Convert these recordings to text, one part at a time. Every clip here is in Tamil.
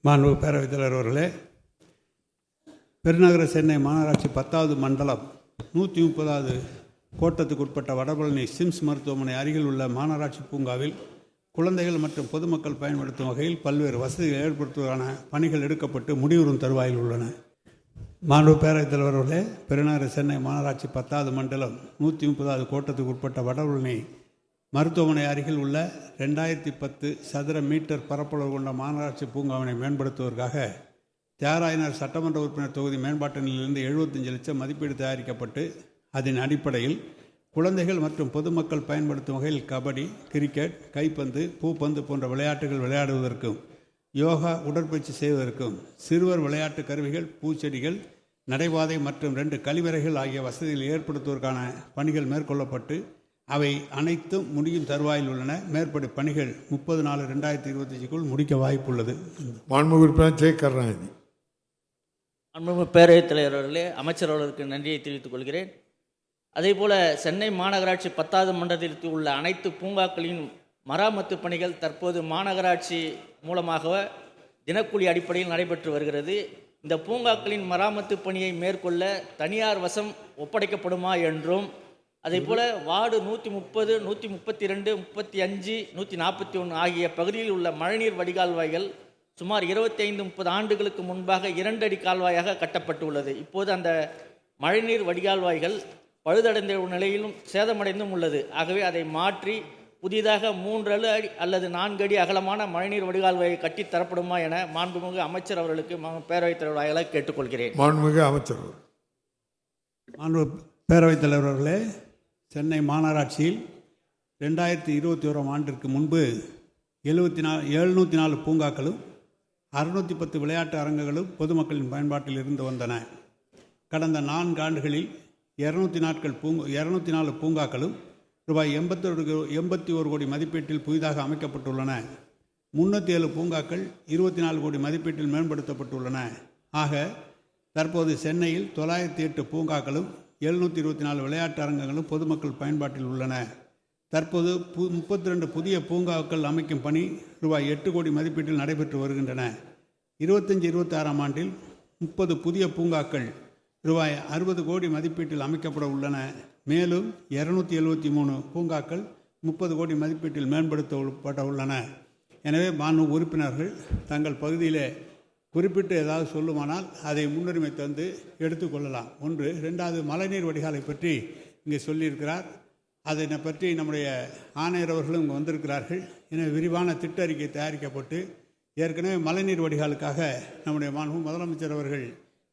மாண்புமிகு பேரவைத் தலைவர் அவர்களே, பெருநகர சென்னை மாநகராட்சி 10வது மண்டலம் 130வது கோட்டத்துக்கு உட்பட்ட வடபழனி சிம்ஸ் மருத்துவமனை அருகில் உள்ள மாநகராட்சி பூங்காவில் குழந்தைகள் மற்றும் பொதுமக்கள் பயன்படுத்தும் வகையில் பல்வேறு வசதிகள் ஏற்படுத்துவதற்கான பணிகள் எடுக்கப்பட்டு முடிவுறும் தருவாயில் உள்ளன. மாண்புமிகு பேரவைத் தலைவர் அவர்களே, பெருநகர சென்னை மாநகராட்சி 10வது மண்டலம் 130வது கோட்டத்துக்கு உட்பட்ட வடபழனி மருத்துவமனை அருகில் உள்ள 2010 சதுர மீட்டர் பரப்பளவு கொண்ட மாநகராட்சி பூங்காவினை மேம்படுத்துவதற்காக தியாகராயனர் சட்டமன்ற உறுப்பினர் தொகுதி மேம்பாட்டு நிலையிலிருந்து 75 லட்சம் மதிப்பீடு தயாரிக்கப்பட்டு அதன் அடிப்படையில் குழந்தைகள் மற்றும் பொதுமக்கள் பயன்படுத்தும் வகையில் கபடி, கிரிக்கெட், கைப்பந்து, பூப்பந்து போன்ற விளையாட்டுகள் விளையாடுவதற்கும், யோகா உடற்பயிற்சி செய்வதற்கும், சிறுவர் விளையாட்டு கருவிகள், பூச்செடிகள், நடைபாதை மற்றும் 2 கழிவறைகள் ஆகிய வசதிகள் ஏற்படுத்துவதற்கான பணிகள் மேற்கொள்ளப்பட்டு அவை அனைத்தும் முடியும் தருவாயில் உள்ளன. மேற்படி பணிகள் 30/4/2025 முடிக்க வாய்ப்புள்ளது. மாண்புமிகு உறுப்பினர் ஜெ. கருணாநிதி. மாண்புமிகு பேரவைத் தலைவர் அவர்களே, அமைச்சர் அவர்களுக்கு நன்றியை தெரிவித்துக் கொள்கிறேன். அதேபோல சென்னை மாநகராட்சி 10வது மண்டலத்தில் உள்ள அனைத்து பூங்காக்களின் மராமத்து பணிகள் தற்போது மாநகராட்சி மூலமாக தினக்கூலி அடிப்படையில் நடைபெற்று வருகிறது. இந்த பூங்காக்களின் மராமத்து பணியை மேற்கொள்ள தனியார் வசம் ஒப்படைக்கப்படுமா என்றும், அதேபோல் வார்டு 130, 132, 35, 141 ஆகிய பகுதியில் உள்ள மழைநீர் வடிகால்வாய்கள் சுமார் 25-30 ஆண்டுகளுக்கு முன்பாக 2 அடி கால்வாயாக கட்டப்பட்டுள்ளது. இப்போது அந்த மழைநீர் வடிகால்வாய்கள் பழுதடைந்த நிலையிலும் சேதமடைந்தும் உள்ளது. ஆகவே அதை மாற்றி புதிதாக 3 அடி அல்லது 4 அடி அகலமான மழைநீர் வடிகால்வாயை கட்டித்தரப்படுமா என மாண்புமிகு அமைச்சர் அவர்களுக்கு பேரவைத் தலைவராக கேட்டுக்கொள்கிறேன். மாண்புமிகு அமைச்சர். மாண்புமிகு பேரவைத் தலைவர் அவர்களே, சென்னை மாநகராட்சியில் 2021 ஆண்டிற்கு முன்பு 704 பூங்காக்களும் 610 விளையாட்டு அரங்குகளும் பொதுமக்களின் பயன்பாட்டில் இருந்து வந்தன. கடந்த 4 ஆண்டுகளில் 204 பூங்காக்களும் ரூபாய் 81 கோடி மதிப்பீட்டில் புதிதாக அமைக்கப்பட்டுள்ளன. 307 பூங்காக்கள் 24 கோடி மதிப்பீட்டில் மேம்படுத்தப்பட்டுள்ளன. ஆக தற்போது சென்னையில் 908 பூங்காக்களும் 724 விளையாட்டு அரங்கங்களும் பொதுமக்கள் பயன்பாட்டில் உள்ளன. தற்போது 32 புதிய பூங்காக்கள் அமைக்கும் பணி ரூபாய் 8 கோடி மதிப்பீட்டில் நடைபெற்று வருகின்றன. 25-26 ஆண்டில் 30 புதிய பூங்காக்கள் ரூபாய் 60 கோடி மதிப்பீட்டில் அமைக்கப்பட உள்ளன. மேலும் 273 பூங்காக்கள் 30 கோடி மதிப்பீட்டில் மேம்படுத்தப்பட உள்ளன. எனவே மாண்புமிகு உறுப்பினர்கள் தங்கள் பகுதியிலே குறிப்பிட்டு ஏதாவது சொல்லுமானால் அதை முன்னுரிமை தந்து எடுத்துக்கொள்ளலாம். 1. 2வது மழைநீர் வடிகாலை பற்றி இங்கே சொல்லியிருக்கிறார். அதை பற்றி நம்முடைய ஆணையர் அவர்களும் இங்கே வந்திருக்கிறார்கள். எனவே விரிவான திட்ட அறிக்கை தயாரிக்கப்பட்டு ஏற்கனவே மழைநீர் வடிகாலுக்காக நம்முடைய மாண்புமிகு முதலமைச்சர் அவர்கள்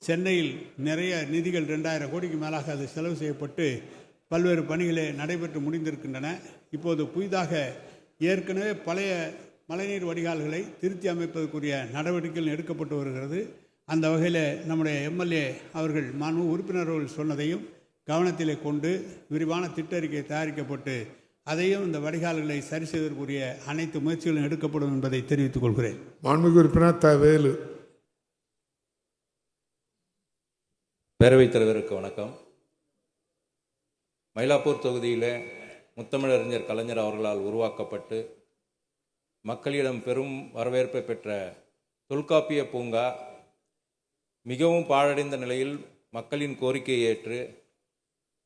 சென்னையில் நிறைய நிதிகள் 2000 கோடிக்கு மேலாக அது செலவு செய்யப்பட்டு பல்வேறு பணிகளே நடைபெற்று முடிந்திருக்கின்றன. இப்போது புதிதாக ஏற்கனவே பழைய மழைநீர் வடிகால்களை திருத்தி அமைப்பதற்குரிய நடவடிக்கைகள் எடுக்கப்பட்டு வருகிறது. அந்த வகையில் நம்முடைய எம்எல்ஏ அவர்கள் மாண்புமிகு உறுப்பினர்கள் சொன்னதையும் கவனத்திலே கொண்டு விரிவான திட்ட அறிக்கை தயாரிக்கப்பட்டு அதையும் இந்த வடிகால்களை சரி செய்வதற்குரிய அனைத்து முயற்சிகளும் எடுக்கப்படும் என்பதை தெரிவித்துக் கொள்கிறேன். மாண்புமிகு உறுப்பினர் த. வேலு. பேரவைத் தலைவருக்கு வணக்கம். மயிலாப்பூர் தொகுதியில் முத்தமிழறிஞர் கலைஞர் அவர்களால் உருவாக்கப்பட்டு மக்களிடம் பெரும் வரவேற்பை பெற்ற தொல்காப்பிய பூங்கா மிகவும் பாழடைந்த நிலையில் மக்களின் கோரிக்கையை ஏற்று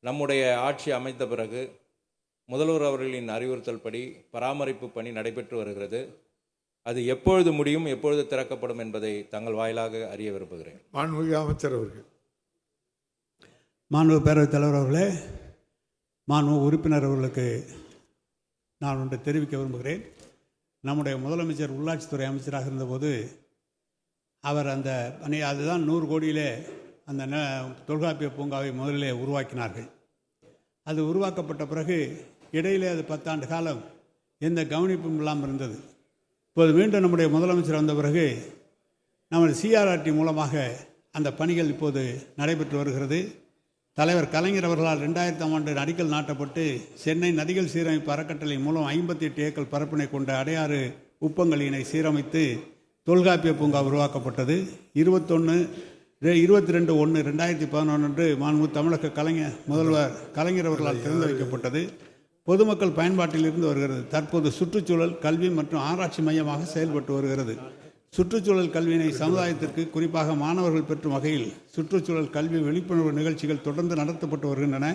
நம்முடைய ஆட்சி அமைத்த பிறகு முதல்வர் அவர்களின் அறிவுறுத்தல் படி பராமரிப்பு பணி நடைபெற்று வருகிறது. அது எப்பொழுது முடியும், எப்பொழுது திறக்கப்படும் என்பதை தங்கள் வாயிலாக அறிய விரும்புகிறேன். மாண்புமிகு அமைச்சர் அவர்கள். மாண்புமிகு பேரவைத் தலைவர் அவர்களே, மாண்புமிகு உறுப்பினர் அவர்களுக்கு நான் ஒன்று தெரிவிக்க விரும்புகிறேன். நம்முடைய முதலமைச்சர் உள்ளாட்சித்துறை அமைச்சராக இருந்தபோது அவர் அந்த பணி அதுதான் 100 கோடியிலே அந்த தொல்காப்பிய பூங்காவை முதலிலே உருவாக்கினார்கள். அது உருவாக்கப்பட்ட பிறகு இடையிலே அது 10 ஆண்டு காலம் எந்த கவனிப்பும் இல்லாமல் இருந்தது. இப்போது மீண்டும் நம்முடைய முதலமைச்சர் வந்த பிறகு நமது CRRT மூலமாக அந்த பணிகள் இப்போது நடைபெற்று வருகிறது. தலைவர் கலைஞர் அவர்களால் 2000ஆம் ஆண்டு அடிக்கல் நாட்டப்பட்டு சென்னை நதிகள் சீரமைப்பு அறக்கட்டளை மூலம் 58 ஏக்கர் பரப்பினை கொண்ட அடையாறு உப்பங்கழியினை சீரமைத்து தொல்காப்பிய பூங்கா உருவாக்கப்பட்டது. 22/1/2011 மாண்புமிகு தமிழக முதல்வர் கலைஞர் அவர்களால் திறந்து வைக்கப்பட்டது. பொதுமக்கள் பயன்பாட்டில் இருந்து வருகிறது. தற்போது சுற்றுச்சூழல், கல்வி மற்றும் ஆராய்ச்சி மையமாக செயல்பட்டு வருகிறது. சுற்றுச்சூழல் கல்வியினை சமுதாயத்திற்கு குறிப்பாக மாணவர்கள் பெற்றும் வகையில் சுற்றுச்சூழல் கல்வி விழிப்புணர்வு நிகழ்ச்சிகள் தொடர்ந்து நடத்தப்பட்டு வருகின்றன.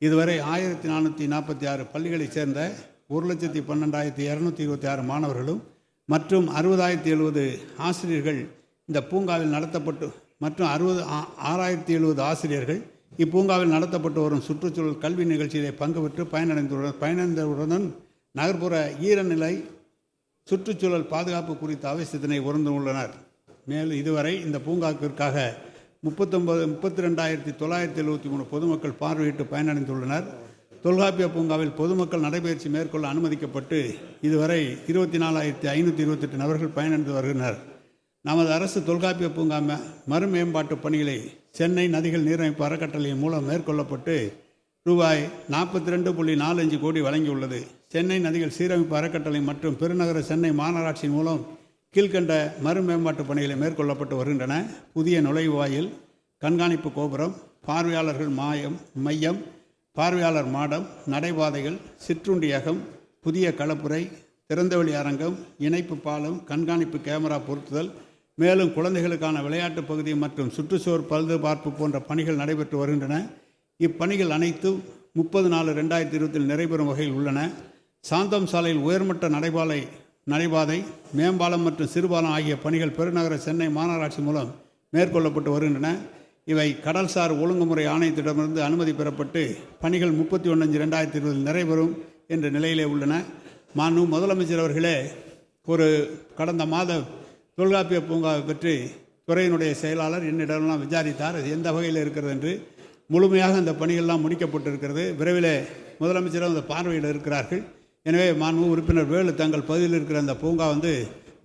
இதுவரை 1446 பள்ளிகளைச் சேர்ந்த 1,12,226 மாணவர்களும் மற்றும் 60,070 ஆசிரியர்கள் இந்த பூங்காவில் நடத்தப்பட்டு மற்றும் 6,070 ஆசிரியர்கள் இப்பூங்காவில் நடத்தப்பட்டு வரும் சுற்றுச்சூழல் கல்வி நிகழ்ச்சியிலே பங்கு பெற்று பயனடைந்தவுடன் நகர்ப்புற ஈரநிலை சுற்றுச்சூழல் பாதுகாப்பு குறித்த அவசியத்தினை உணர்ந்துள்ளனர். மேலும் இதுவரை இந்த பூங்காவிற்காக 32,973 பொதுமக்கள் பார்வையிட்டு பயனடைந்துள்ளனர். தொல்காப்பிய பூங்காவில் பொதுமக்கள் நடைபயிற்சி மேற்கொள்ள அனுமதிக்கப்பட்டு இதுவரை 24,528 நபர்கள் பயனடைந்து வருகின்றனர். நமது அரசு தொல்காப்பிய பூங்கா மறுமேம்பாட்டு பணிகளை சென்னை நதிகள் நீரமைப்பு அறக்கட்டளையின் மூலம் மேற்கொள்ளப்பட்டு ரூபாய் 42.45 கோடி வழங்கியுள்ளது. சென்னை நதிகள் சீரமைப்பு அறக்கட்டளை மற்றும் பெருநகர சென்னை மாநகராட்சியின் மூலம் கீழ்கண்ட மறுமேம்பாட்டு பணிகளை மேற்கொள்ளப்பட்டு வருகின்றன. புதிய நுழைவாயில், கண்காணிப்பு கோபுரம், பார்வையாளர்கள் மையம், பார்வையாளர் மாடம், நடைபாதைகள், சிற்றுண்டியகம், புதிய களப்புரை, திறந்தவெளி அரங்கம், இணைப்பு பாலம், கண்காணிப்பு கேமரா பொருத்துதல், மேலும் குழந்தைகளுக்கான விளையாட்டு பகுதி மற்றும் சுற்றுச்சூழல் பழுதுபார்ப்பு போன்ற பணிகள் நடைபெற்று வருகின்றன. இப்பணிகள் அனைத்தும் 30/4/2020 நிறைவேறும் வகையில் உள்ளன. சாந்தம் சாலையில் உயர்மட்ட நடைபாதை, மேம்பாலம் மற்றும் சிறுபாலம் ஆகிய பணிகள் பெருநகர சென்னை மாநகராட்சி மூலம் மேற்கொள்ளப்பட்டு வருகின்றன. இவை கடல்சார் ஒழுங்குமுறை ஆணையத்திடமிருந்து அனுமதி பெறப்பட்டு பணிகள் 31/5/2020 நிறைவேறும் என்ற நிலையிலே உள்ளன. மாண்பு முதலமைச்சர் அவர்களே கடந்த மாதம் தொல்காப்பிய பூங்காவை பற்றி துறையினுடைய செயலாளர் என்னிடமெல்லாம் விசாரித்தார். அது எந்த வகையில் இருக்கிறது என்று. முழுமையாக அந்த பணிகள்லாம் முடிக்கப்பட்டிருக்கிறது. விரைவில் முதலமைச்சரும் அந்த பார்வையிட இருக்கிறார்கள். எனவே மாண்பு உறுப்பினர் வேலு தங்கள் பகுதியில் இருக்கிற அந்த பூங்கா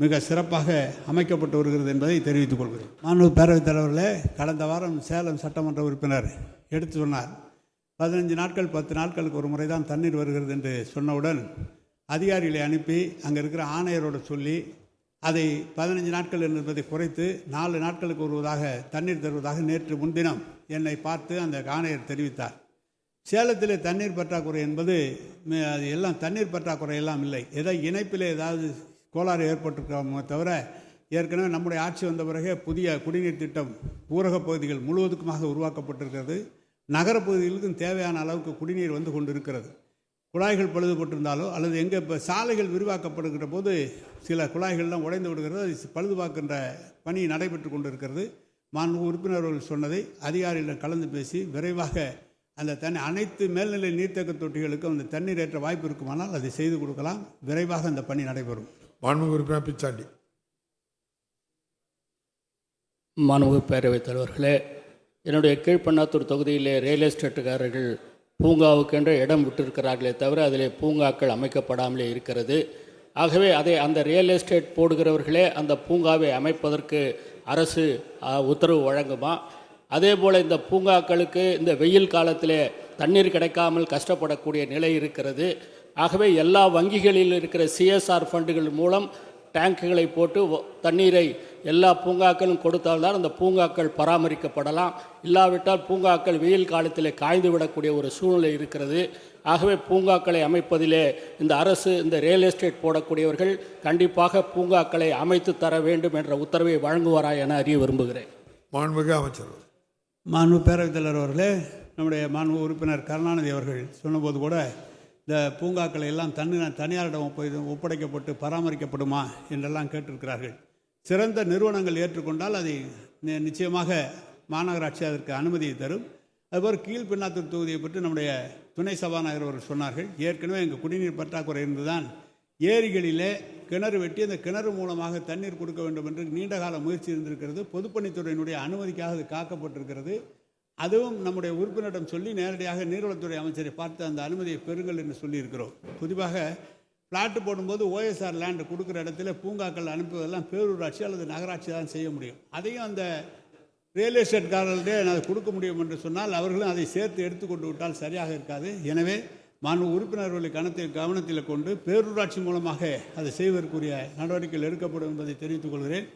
மிக சிறப்பாக அமைக்கப்பட்டு வருகிறது என்பதை தெரிவித்துக் கொள்கிறேன். மாண்பு பேரவைத் தலைவர்களே, கடந்த வாரம் சேலம் சட்டமன்ற உறுப்பினர் எடுத்து சொன்னார், 15 நாட்கள் 10 நாட்களுக்கு ஒரு முறை தான் தண்ணீர் வருகிறது என்று சொன்னவுடன் அதிகாரிகளை அனுப்பி அங்கே இருக்கிற ஆணையரோடு சொல்லி அதை 15 நாட்கள் என்பதை குறைத்து 4 நாட்களுக்கு வருவதாக தண்ணீர் தருவதாக நேற்று முன்தினம் என்னை பார்த்து அந்த ஆணையர் தெரிவித்தார். சேலத்திலே தண்ணீர் பற்றாக்குறை என்பது அது எல்லாம் தண்ணீர் பற்றாக்குறை எல்லாம் இல்லை, ஏதோ இணைப்பிலே ஏதாவது கோளாறு ஏற்பட்டிருக்கிறோமோ தவிர ஏற்கனவே நம்முடைய ஆட்சி வந்த பிறகு புதிய குடிநீர் திட்டம் ஊரகப் பகுதிகள் முழுவதுக்குமாக உருவாக்கப்பட்டிருக்கிறது. நகரப்பகுதிகளுக்கும் தேவையான அளவுக்கு குடிநீர் வந்து கொண்டு இருக்கிறது. குழாய்கள் பழுதுபட்டிருந்தாலோ அல்லது எங்கே இப்போ சாலைகள் விரிவாக்கப்படுகிற போது சில குழாய்கள்லாம் உடைந்து விடுகிறது, அது பழுதுபார்க்கின்ற பணி நடைபெற்று கொண்டு இருக்கிறது. மாண்பு உறுப்பினர்கள் சொன்னதை அதிகாரிகளிடம் கலந்து பேசி விரைவாக அந்த அனைத்து மேல்நிலை நீர்த்தேக்க தொட்டிகளுக்கும் அந்த தண்ணீர் ஏற்ற வாய்ப்பு இருக்குமானால் அதை செய்து கொடுக்கலாம். விரைவாக அந்த பணி நடைபெறும். மாண்பு உறுப்பினர் பிச்சாண்டி. மாண்பு பேரவைத் தலைவர்களே, என்னுடைய கீழ்பண்ணாத்தூர் தொகுதியிலே ரியல் எஸ்டேட்டுக்காரர்கள் பூங்காவுக்கென்று இடம் விட்டிருக்கிறார்களே தவிர அதிலே பூங்காக்கள் அமைக்கப்படாமலே இருக்கிறது. ஆகவே அந்த ரியல் எஸ்டேட் போடுகிறவர்களே அந்த பூங்காவை அமைப்பதற்கு அரசு உத்தரவு வழங்குமா? அதே போல் இந்த பூங்காக்களுக்கு இந்த வெயில் காலத்திலே தண்ணீர் கிடைக்காமல் கஷ்டப்படக்கூடிய நிலை இருக்கிறது. ஆகவே எல்லா வங்கிகளில் இருக்கிற சிஎஸ்ஆர் ஃபண்டுகள் மூலம் டேங்குகளை போட்டு தண்ணீரை எல்லா பூங்காக்களும் கொடுத்தால்தான் அந்த பூங்காக்கள் பராமரிக்கப்படலாம். இல்லாவிட்டால் பூங்காக்கள் வெயில் காலத்தில் காய்ந்து விடக்கூடிய ஒரு சூழ்நிலை இருக்கிறது. ஆகவே பூங்காக்களை அமைப்பதிலே இந்த அரசு இந்த ரியல் எஸ்டேட் போடக்கூடியவர்கள் கண்டிப்பாக பூங்காக்களை அமைத்து தர வேண்டும் என்ற உத்தரவை வழங்குவாரா என அறிய விரும்புகிறேன். மாண்புமிகு அமைச்சர். மாண்பு பேரவைத் தலைவர் அவர்களே, நம்முடைய மாண்பு உறுப்பினர் கருணாநிதி அவர்கள் சொன்னபோது கூட இந்த பூங்காக்களை எல்லாம் தனியாரிடம் ஒப்படைக்கப்பட்டு பராமரிக்கப்படுமா என்றெல்லாம் கேட்டிருக்கிறார்கள். சிறந்த நிறுவனங்கள் ஏற்றுக்கொண்டால் அதை நிச்சயமாக மாநகராட்சி அதற்கு அனுமதியை தரும். அதுபோல் கீழ்பெண்ணாத்தூர் தொகுதியை பற்றி நம்முடைய துணை சபாநாயகர் அவர்கள் சொன்னார்கள். ஏற்கனவே எங்கள் குடிநீர் பற்றாக்குறை இருந்துதான் ஏரிகளிலே கிணறு வெட்டி அந்த கிணறு மூலமாக தண்ணீர் கொடுக்க வேண்டும் என்று நீண்டகால முயற்சி இருந்திருக்கிறது. பொதுப்பணித்துறையினுடைய அனுமதிக்காக அது காக்கப்பட்டிருக்கிறது. அதுவும் நம்முடைய உறுப்பினரிடம் சொல்லி நேரடியாக நீர்வளத்துறை அமைச்சரை பார்த்து அந்த அனுமதியை பெறுங்கள் என்று சொல்லியிருக்கிறோம். குறிப்பாக பிளாட்டு போடும்போது ஓஎஸ்ஆர் லேண்டு கொடுக்குற இடத்துல பூங்காக்கள் அனுப்புவதெல்லாம் பேரூராட்சி அல்லது நகராட்சி தான் செய்ய முடியும். அதையும் அந்த ரியல் எஸ்டேட்காரர்களே அதை கொடுக்க முடியும் என்று சொன்னால் அவர்களும் அதை சேர்த்து எடுத்துக்கொண்டு விட்டால் சரியாக இருக்காது. எனவே மாண்பு உறுப்பினர்களை கவனத்தில் கொண்டு பேரூராட்சி மூலமாக அதை செய்வதற்குரிய நடவடிக்கைகள் எடுக்கப்படும் என்பதை தெரிவித்துக் கொள்கிறேன்.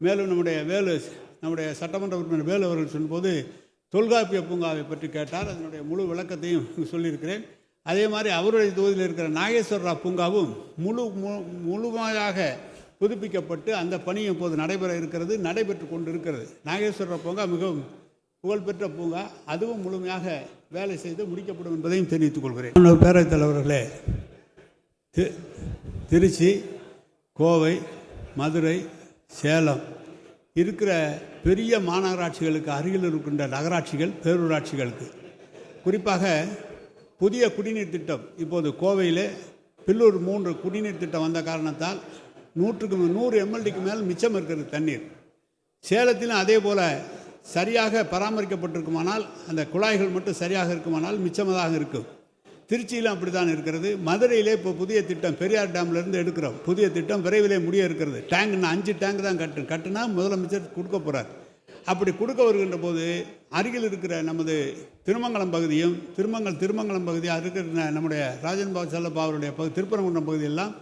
மேலும் நம்முடைய சட்டமன்ற உறுப்பினர் வேலு அவர்கள் சொன்னபோது தொல்காப்பிய பூங்காவை பற்றி கேட்டார். அதனுடைய முழு விளக்கத்தையும் சொல்லியிருக்கிறேன். அதே மாதிரி அவருடைய தொகுதியில் இருக்கிற நாகேஸ்வர ராவ் பூங்காவும் முழுமையாக புதுப்பிக்கப்பட்டு அந்த பணி இப்போது நடைபெற இருக்கிறது, நடைபெற்று கொண்டு இருக்கிறது. நாகேஸ்வரர் பூங்கா மிகவும் புகழ்பெற்ற பூங்கா, அதுவும் முழுமையாக வேலை செய்து முடிக்கப்படும் என்பதையும் தெரிவித்துக் கொள்கிறேன். பேரவைத் தலைவர்களே, திருச்சி, கோவை, மதுரை, சேலம் இருக்கிற பெரிய மாநகராட்சிகளுக்கு அருகில் இருக்கின்ற நகராட்சிகள், பேரூராட்சிகளுக்கு குறிப்பாக புதிய குடிநீர் திட்டம் இப்போது கோவையிலே பில்லூர் 3 குடிநீர் திட்டம் வந்த காரணத்தால் 100 எம்எல்டிக்கு மேல் மிச்சம் இருக்கிறது தண்ணீர். சேலத்திலும் அதே போல் சரியாக பராமரிக்கப்பட்டிருக்குமானால், அந்த குழாய்கள் மட்டும் சரியாக இருக்குமானால் மிச்சமாக இருக்கும். திருச்சியிலும் அப்படி தான் இருக்கிறது. மதுரையிலே இப்போ புதிய திட்டம், பெரியார் டேம்லேருந்து எடுக்கிறோம் புதிய திட்டம், விரைவிலே முடிய இருக்கிறது. டேங்க் 5 டேங்க் தான் கட்டுனா முதலமைச்சர் கொடுக்க போகிறார். அப்படி கொடுக்க வருகின்ற போது அருகில் இருக்கிற நமது திருமங்கலம் பகுதியும், திருமங்கலம் பகுதியாக இருக்கிற நம்முடைய ராஜன் பாபு செல்லப்பா அவருடைய திருப்பரங்குன்றம் பகுதியெல்லாம்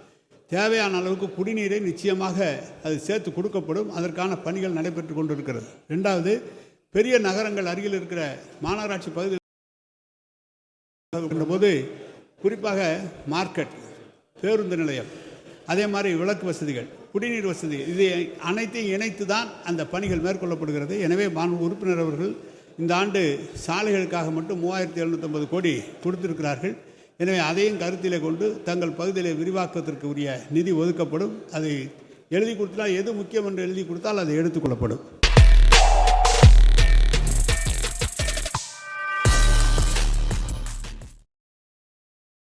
தேவையான அளவுக்கு குடிநீரை நிச்சயமாக அது சேர்த்து கொடுக்கப்படும். அதற்கான பணிகள் நடைபெற்று கொண்டு இருக்கிறது. 2வது, பெரிய நகரங்கள் அருகில் இருக்கிற மாநகராட்சி பகுதி போது குறிப்பாக மார்க்கெட், பேருந்து நிலையம், அதே மாதிரி விளக்கு வசதிகள், குடிநீர் வசதி, இது அனைத்தையும் இணைத்து தான் அந்த பணிகள் மேற்கொள்ளப்படுகிறது. எனவே மாண்பு உறுப்பினர் அவர்கள் இந்த ஆண்டு சாலைகளுக்காக மட்டும் 3750 கோடி கொடுத்திருக்கிறார்கள். எனவே அதையும் கருத்திலே கொண்டு தங்கள் பகுதியிலே விரிவாக்கத்திற்கு உரிய நிதி ஒதுக்கப்படும். அதை எழுதி கொடுத்தால், எது முக்கியம் என்று எழுதி கொடுத்தால் அது எடுத்துக்கொள்ளப்படும்.